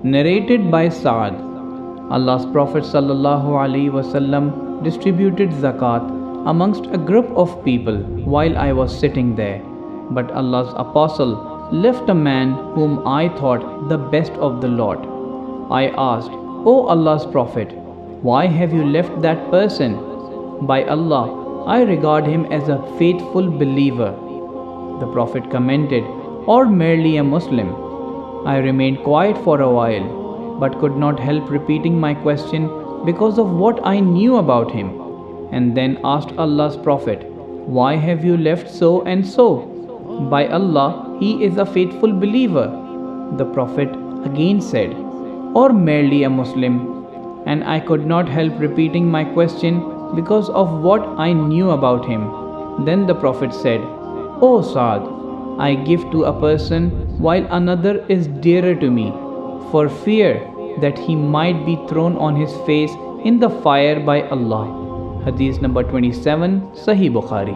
Narrated by Sa'd. Allah's Prophet ﷺ distributed zakat amongst a group of people while I was sitting there. But Allah's Apostle left a man whom I thought the best of the lot. I asked, O Allah's Prophet, why have you left that person? By Allah, I regard him as a faithful believer. The Prophet commented, or merely a Muslim. I remained quiet for a while, but could not help repeating my question because of what I knew about him, and then asked Allah's Prophet, why have you left so and so? By Allah, he is a faithful believer. The Prophet again said, or merely a Muslim, and I could not help repeating my question because of what I knew about him. Then the Prophet said, O Sa'd, I give to a person while another is dearer to me, for fear that he might be thrown on his face in the fire by Allah. Hadees number 27, Sahih Bukhari.